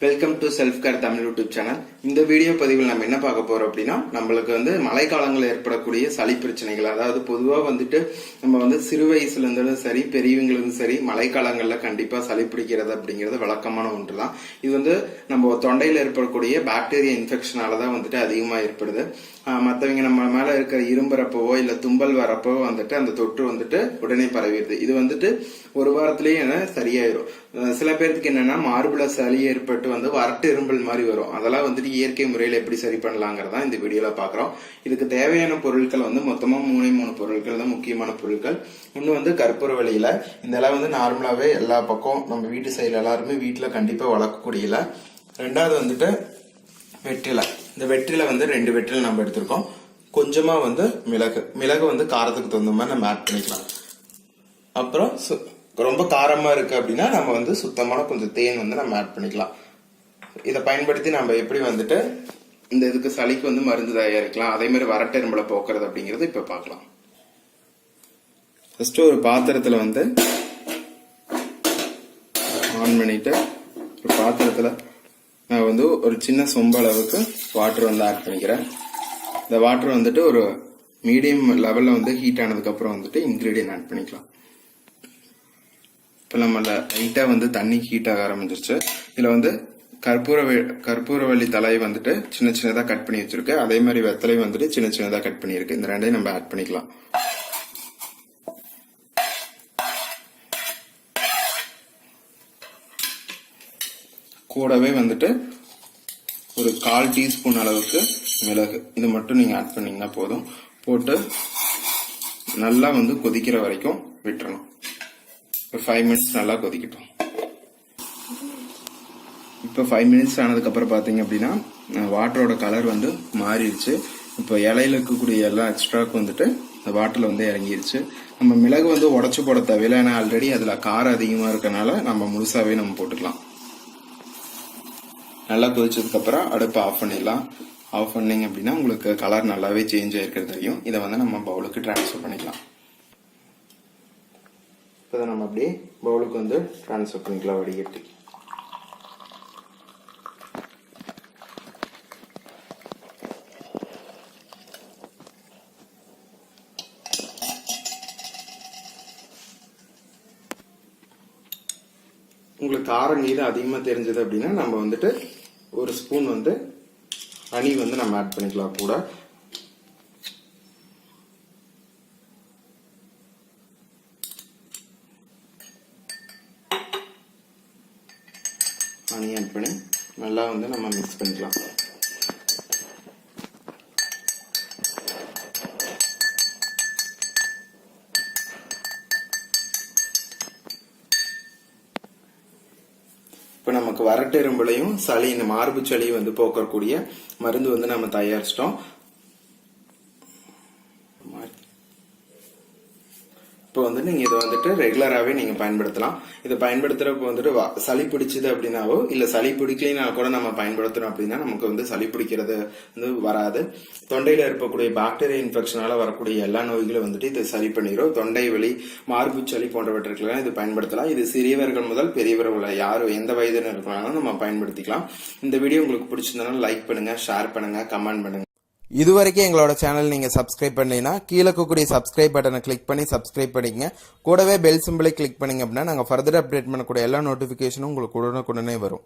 Welcome to Selfcare Tamil YouTube channel. இந்த video பதிவில் நம்ம என்ன பார்க்க போறோம் அப்படின்னா, நம்மளுக்கு மழை காலங்களில் ஏற்படக்கூடிய சளி பிரச்சனைகள், அதாவது பொதுவாக நம்ம சிறு வயசுல இருந்தாலும் சரி பெரியவங்களுக்கும் சரி மழை காலங்கள்ல கண்டிப்பா சளி பிடிக்கிறது அப்படிங்கிறது வழக்கமான ஒன்று தான். இது நம்ம தொண்டையில ஏற்படக்கூடிய பாக்டீரியா இன்ஃபெக்ஷனால தான் அதிகமா ஏற்படுது. மற்றவங்க நம்ம மேல இருக்கிற இரும்புறப்பவோ இல்ல தும்பல் வரப்போ அந்த தொற்று உடனே பரவிடுது. இது ஒரு வாரத்திலேயே சரியாயிரும். சில பேருக்கு என்னன்னா மார்புல சளி ஏற்பட்டு வறட்டு இரும்பல் மாதிரி வரும். அதெல்லாம் இயற்கை முறையில எப்படி சரி பண்ணலாங்கிறதா இந்த வீடியோல பாக்குறோம். இதுக்கு தேவையான பொருட்கள் மொத்தமா மூணு பொருட்கள் தான் முக்கியமான பொருட்கள். ஒண்ணு கற்பூரவள்ளியில. இந்த இலை நார்மலாவே எல்லா பக்கம் நம்ம வீட்டு சைடுல எல்லாருமே வீட்டுல கண்டிப்பா வளர்க்கக்கூடிய இலை. ரெண்டாவது வெற்றிலை. இந்த வெற்றில 2 வெற்றிலை நம்ம எடுத்திருக்கோம். கொஞ்சமா மிளகு காரத்துக்கு தகுந்த மாதிரி நம்ம ஆட் பண்ணிக்கலாம். அப்புறம் ரொம்ப காரமா இருக்கு அப்படின்னா நம்ம சுத்தமான கொஞ்சம் தேன் நம்ம ஆட் பண்ணிக்கலாம். இதை பயன்படுத்தி நம்ம எப்படி இந்த இதுக்கு சளிக்கு மருந்து தயாரிக்கலாம், அதே மாதிரி வறட்டு இரும்பலை போக்குறது அப்படிங்கறது இப்ப பார்க்கலாம். ஃபர்ஸ்ட் ஒரு பாத்திரத்துல ஆன் பண்ணிட்டு ஒரு பாத்திரத்துல நான் ஒரு சின்ன சொம்பு அளவுக்கு வாட்டர் ஆட் பண்ணிக்கிறேன். இந்த வாட்டர் ஒரு மீடியம் லெவல்ல ஹீட் ஆனதுக்கு அப்புறம் இன்கிரீடியன்ட் ஆட் பண்ணிக்கலாம். இப்ப நம்ம லைட்டா தண்ணி ஹீட் ஆக ஆரம்பிச்சிருச்சு. இதுல கற்பூரவள்ளி தலை சின்ன சின்னதா கட் பண்ணி வச்சிருக்கு. அதே மாதிரி வெத்தலை சின்ன சின்னதா கட் பண்ணிருக்கு. இந்த ரெண்டையும் நம்ம ஆட் பண்ணிக்கலாம். கூடவே ஒரு 1/4 டீஸ்பூன் அளவுக்கு மிளகு, இது மட்டும் நீங்க ஆட் பண்ணீங்கன்னா போதும். போட்டு நல்லா கொதிக்கிற வரைக்கும் விட்டுறணும். 5 மினிட்ஸ் நல்லா கொதிக்கட்டும். இப்ப 5 மினிட்ஸ் ஆனதுக்கு அப்புறம் பாத்தீங்க அப்படின்னா வாட்டரோட கலர் மாறிடுச்சு. இப்ப இலையில இருக்கக்கூடிய எல்லா எக்ஸ்ட்ராக்கும் இந்த வாட்டர்ல இறங்கிருச்சு. நம்ம மிளகு உடைச்சு போட தேவையில்லை, ஏன்னா ஆல்ரெடி அதுல காரம் அதிகமா இருக்கனால நம்ம முழுசாவே நம்ம போட்டுக்கலாம். நல்லா கொதிச்சதுக்கு அப்புறம் அடுப்பை ஆஃப் பண்ணிடலாம். ஆஃப் பண்ணீங்க அப்படின்னா உங்களுக்கு கலர் நல்லாவே சேஞ்ச் ஆயிருக்கிறது தெரியும். இதை நம்ம பவுலுக்கு டிரான்ஸ்ஃபர் பண்ணிக்கலாம். இதை நம்ம அப்படியே பவுலுக்கு டிரான்ஸ்ஃபர் பண்ணிக்கலாம் வடிகட்டி. உங்களுக்கு காரம் நீர் அதிகமா தெரிஞ்சது அப்படின்னா நம்ம ஒரு ஸ்பூன் ஹனி நம்ம ஆட் பண்ணிக்கலாம். கூட ஹனி ஆட் பண்ணி நல்லா நம்ம மிக்ஸ் பண்ணிக்கலாம். இப்ப நமக்கு வறட்டு இரும்பலையும் சளி, இந்த மார்பு சளியும் போக்கக்கூடிய மருந்து நம்ம தயாரிச்சிட்டோம். இப்போ நீங்க இதை ரெகுலராகவே நீங்க பயன்படுத்தலாம். இதை பயன்படுத்துறப்ப சளி பிடிச்சது அப்படின்னாவோ இல்ல சளி பிடிக்கலனா கூட நம்ம பயன்படுத்தணும் அப்படின்னா நமக்கு சளி பிடிக்கிறது வராது. தொண்டையில இருக்கக்கூடிய பாக்டீரியா இன்ஃபெக்ஷனால வரக்கூடிய எல்லா நோய்களும் இதை சரி பண்ணிடும். தொண்டை வலி, மார்பு சளி போன்றவற்றுக்கெல்லாம் இது பயன்படுத்தலாம். இது சிறியவர்கள் முதல் பெரியவர்கள் யாரும் எந்த வயதினர் இருக்கனாலும் நம்ம பயன்படுத்திக்கலாம். இந்த வீடியோ உங்களுக்கு பிடிச்சிருந்தனால லைக் பண்ணுங்க, ஷேர் பண்ணுங்க, கமெண்ட் பண்ணுங்க. இதுவரைக்கும் எங்களோட சேனல் நீங்க சப்ஸ்கிரைப் பண்ணீங்கன்னா கீழே இருக்கக்கூடிய சப்ஸ்கிரைப் பட்டனை கிளிக் பண்ணி சப்ஸ்கிரைப் பண்ணிக்கங்க. கூடவே பெல் சிம்பிளை கிளிக் பண்ணீங்க அப்படின்னா நாங்க ஃபர்தர் அப்டேட் பண்ணக்கூடிய எல்லா நோட்டிபிகேஷனும் உங்களுக்கு உடனுக்குடனே வரும்.